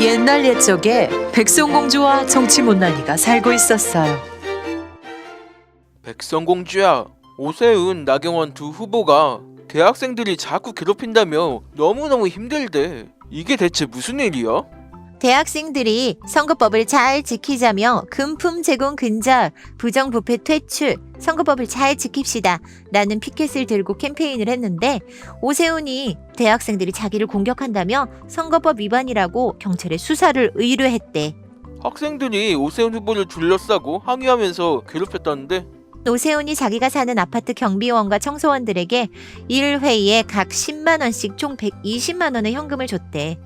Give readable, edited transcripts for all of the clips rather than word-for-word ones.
옛날 옛적에 백성공주와 정치못난이가 살고 있었어요. 백성공주야, 오세훈, 나경원 두 후보가 대학생들이 자꾸 괴롭힌다며 너무너무 힘들대. 이게 대체 무슨 일이야? 대학생들이 선거법을 잘 지키자며 금품 제공 근절, 부정부패 퇴출, 선거법을 잘 지킵시다 라는 피켓을 들고 캠페인을 했는데 오세훈이 대학생들이 자기를 공격한다며 선거법 위반이라고 경찰에 수사를 의뢰했대. 학생들이 오세훈 후보를 둘러싸고 항의하면서 괴롭혔다는데 오세훈이 자기가 사는 아파트 경비원과 청소원들에게 1회에 각 10만 원씩 총 120만 원의 현금을 줬대.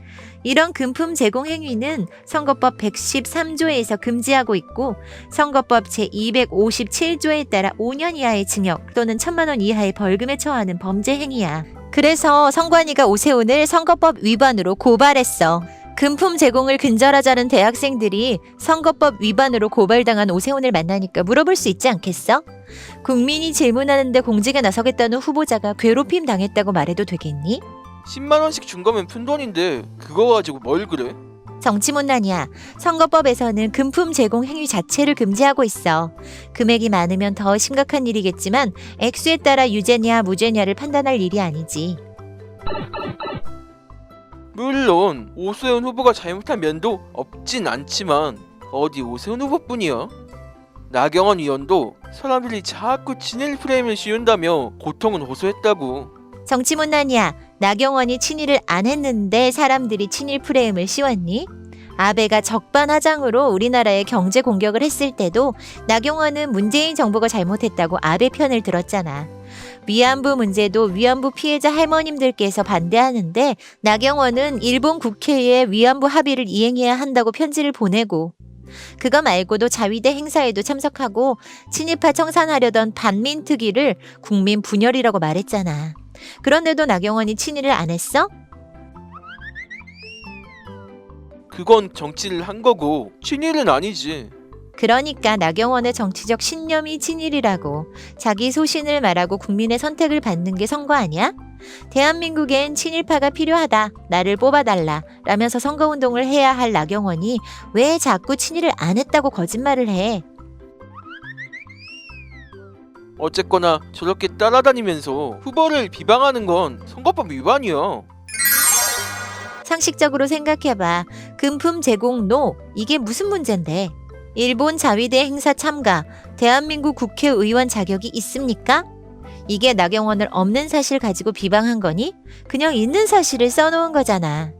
이런 금품 제공 행위는 선거법 113조에서 금지하고 있고 선거법 제257조에 따라 5년 이하의 징역 또는 1,000만 원 이하의 벌금에 처하는 범죄 행위야. 그래서 선관위가 오세훈을 선거법 위반으로 고발했어. 금품 제공을 근절하자는 대학생들이 선거법 위반으로 고발당한 오세훈을 만나니까 물어볼 수 있지 않겠어? 국민이 질문하는데 공직에 나서겠다는 후보자가 괴롭힘 당했다고 말해도 되겠니? 10만 원씩 준 거면 푼돈인데 그거 가지고 뭘 그래? 정치문란이야. 선거법에서는 금품 제공 행위 자체를 금지하고 있어. 금액이 많으면 더 심각한 일이겠지만 액수에 따라 유죄냐 무죄냐를 판단할 일이 아니지. 물론 오세훈 후보가 잘못한 면도 없진 않지만 어디 오세훈 후보뿐이야? 나경원 의원도 사람들이 자꾸 친일 프레임을 씌운다며 고통은 호소했다고. 정치문란이야. 나경원이 친일을 안 했는데 사람들이 친일 프레임을 씌웠니? 아베가 적반하장으로 우리나라에 경제 공격을 했을 때도 나경원은 문재인 정부가 잘못했다고 아베 편을 들었잖아. 위안부 문제도 위안부 피해자 할머님들께서 반대하는데 나경원은 일본 국회에 위안부 합의를 이행해야 한다고 편지를 보내고 그거 말고도 자위대 행사에도 참석하고 친일파 청산하려던 반민특위를 국민 분열이라고 말했잖아. 그런데도 나경원이 친일을 안 했어? 그건 정치를 한 거고 친일은 아니지. 그러니까 나경원의 정치적 신념이 친일이라고. 자기 소신을 말하고 국민의 선택을 받는 게 선거 아니야? 대한민국엔 친일파가 필요하다. 나를 뽑아달라. 라면서 선거운동을 해야 할 나경원이 왜 자꾸 친일을 안 했다고 거짓말을 해? 어쨌거나 저렇게 따라다니면서 후보를 비방하는 건 선거법 위반이야. 상식적으로 생각해봐. 금품 제공 노. 이게 무슨 문제인데? 일본 자위대 행사 참가, 대한민국 국회의원 자격이 있습니까? 이게 나경원을 없는 사실 가지고 비방한 거니? 그냥 있는 사실을 써놓은 거잖아.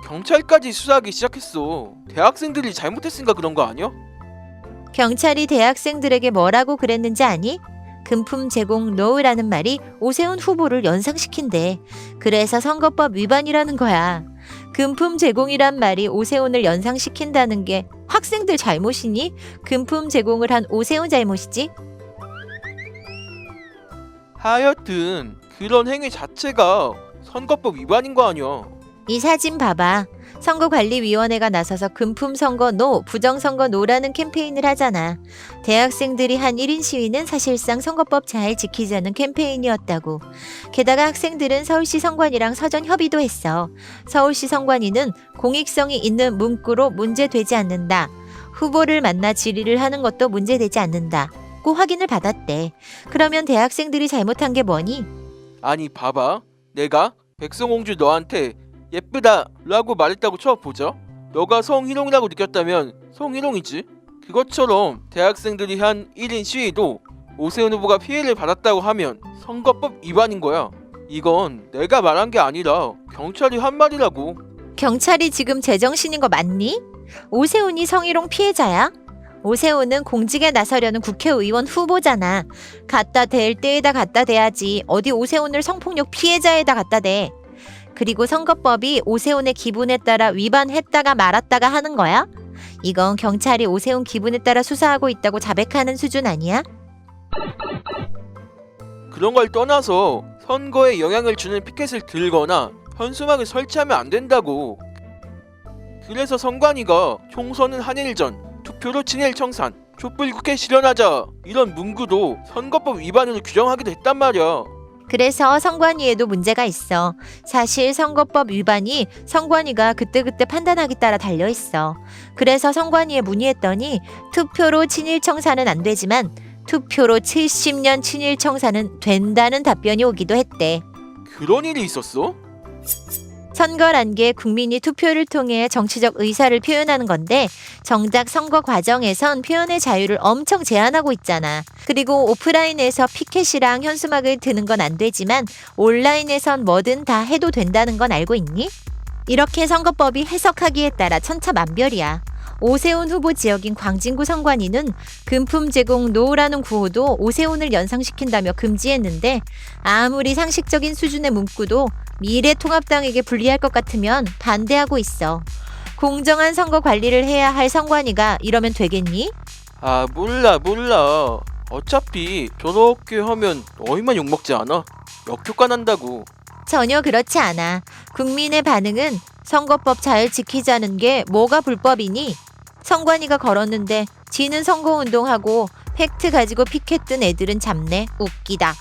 경찰까지 수사하기 시작했어. 대학생들이 잘못했으니까 그런 거 아니야? 경찰이 대학생들에게 뭐라고 그랬는지 아니? 금품 제공 노라는 말이 오세훈 후보를 연상시킨대. 그래서 선거법 위반이라는 거야. 금품 제공이란 말이 오세훈을 연상시킨다는 게 학생들 잘못이니? 금품 제공을 한 오세훈 잘못이지? 하여튼 그런 행위 자체가 선거법 위반인 거 아니야. 이 사진 봐봐. 선거관리위원회가 나서서 금품 선거 노, 부정선거 노라는 캠페인을 하잖아. 대학생들이 한 1인 시위는 사실상 선거법 잘 지키자는 캠페인이었다고. 게다가 학생들은 서울시 선관위랑 사전 협의도 했어. 서울시 선관위는 공익성이 있는 문구로 문제되지 않는다. 후보를 만나 질의를 하는 것도 문제되지 않는다. 고 확인을 받았대. 그러면 대학생들이 잘못한 게 뭐니? 아니 봐봐. 내가 백성공주 너한테 예쁘다 라고 말했다고 쳐보자. 너가 성희롱이라고 느꼈다면 성희롱이지. 그것처럼 대학생들이 한 1인 시위도 오세훈 후보가 피해를 받았다고 하면 선거법 위반인 거야. 이건 내가 말한 게 아니라 경찰이 한 말이라고. 경찰이 지금 제정신인 거 맞니? 오세훈이 성희롱 피해자야? 오세훈은 공직에 나서려는 국회의원 후보잖아. 갖다 댈 때에다 갖다 대야지. 어디 오세훈을 성폭력 피해자에다 갖다 대. 그리고 선거법이 오세훈의 기분에 따라 위반했다가 말았다가 하는 거야? 이건 경찰이 오세훈 기분에 따라 수사하고 있다고 자백하는 수준 아니야? 그런 걸 떠나서 선거에 영향을 주는 피켓을 들거나 현수막을 설치하면 안 된다고. 그래서 선관위가 총선은 한일 전, 투표로 친일 청산, 촛불 국회 실현하자 이런 문구도 선거법 위반으로 규정하기도 했단 말이야. 그래서 선관위에도 문제가 있어. 사실 선거법 위반이 선관위가 그때그때 판단하기 따라 달려있어. 그래서 선관위에 문의했더니 투표로 친일 청사는 안 되지만 투표로 70년 친일 청사는 된다는 답변이 오기도 했대. 그런 일이 있었어? 선거란 게 국민이 투표를 통해 정치적 의사를 표현하는 건데 정작 선거 과정에선 표현의 자유를 엄청 제한하고 있잖아. 그리고 오프라인에서 피켓이랑 현수막을 드는 건 안 되지만 온라인에선 뭐든 다 해도 된다는 건 알고 있니? 이렇게 선거법이 해석하기에 따라 천차만별이야. 오세훈 후보 지역인 광진구 선관위는 금품 제공 노라는 구호도 오세훈을 연상시킨다며 금지했는데 아무리 상식적인 수준의 문구도 미래통합당에게 불리할 것 같으면 반대하고 있어. 공정한 선거 관리를 해야 할 선관위가 이러면 되겠니? 아, 몰라. 어차피 저렇게 하면 너희만 욕먹지 않아? 역효과 난다고. 전혀 그렇지 않아. 국민의 반응은 선거법 잘 지키자는 게 뭐가 불법이니? 선관위가 걸었는데 지는 선거운동하고 팩트 가지고 피켓 든 애들은 잡네. 웃기다.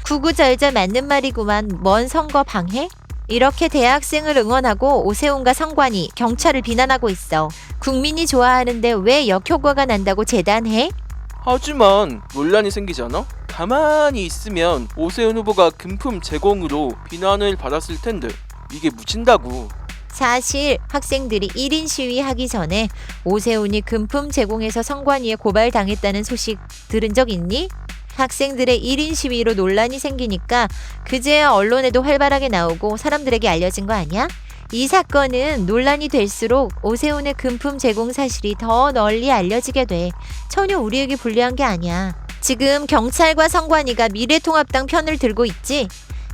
구구절절 맞는 말이구만. 뭔 선거 방해? 이렇게 대학생을 응원하고 오세훈과 선관위, 경찰을 비난하고 있어. 국민이 좋아하는데 왜 역효과가 난다고 재단해? 하지만 논란이 생기잖아? 가만히 있으면 오세훈 후보가 금품 제공으로 비난을 받았을 텐데 이게 묻힌다고. 사실 학생들이 1인 시위하기 전에 오세훈이 금품 제공해서 선관위에 고발당했다는 소식 들은 적 있니? 학생들의 1인 시위로 논란이 생기니까 그제야 언론에도 활발하게 나오고 사람들에게 알려진 거 아니야? 이 사건은 논란이 될수록 오세훈의 금품 제공 사실이 더 널리 알려지게 돼. 전혀 우리에게 불리한 게 아니야. 지금 경찰과 선관위가 미래통합당 편을 들고 있지?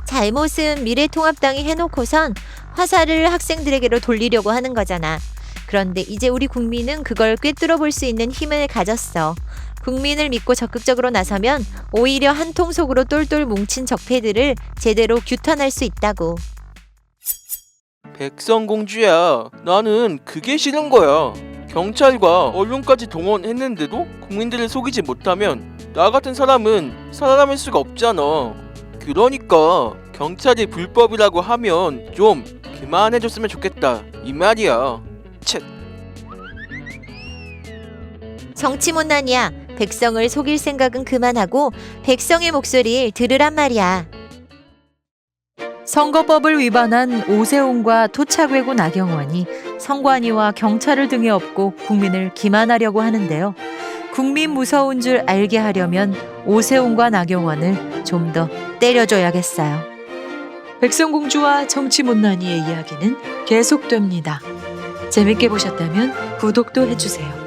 잘못은 미래통합당이 해놓고선 화살을 학생들에게로 돌리려고 하는 거잖아. 그런데 이제 우리 국민은 그걸 꿰뚫어 볼 수 있는 힘을 가졌어. 국민을 믿고 적극적으로 나서면 오히려 한 통 속으로 똘똘 뭉친 적폐들을 제대로 규탄할 수 있다고. 백성공주야, 나는 그게 싫은 거야. 경찰과 언론까지 동원했는데도 국민들을 속이지 못하면 나 같은 사람은 살아남을 수가 없잖아. 그러니까 경찰이 불법이라고 하면 좀 그만해줬으면 좋겠다 이 말이야. 쳇. 정치문란이야. 백성을 속일 생각은 그만하고 백성의 목소리를 들으란 말이야. 선거법을 위반한 오세훈과 토착외고 나경원이 선관위와 경찰을 등에 업고 국민을 기만하려고 하는데요. 국민 무서운 줄 알게 하려면 오세훈과 나경원을 좀 더 때려줘야겠어요. 백성공주와 정치문란이의 이야기는 계속됩니다. 재밌게 보셨다면 구독도 해주세요.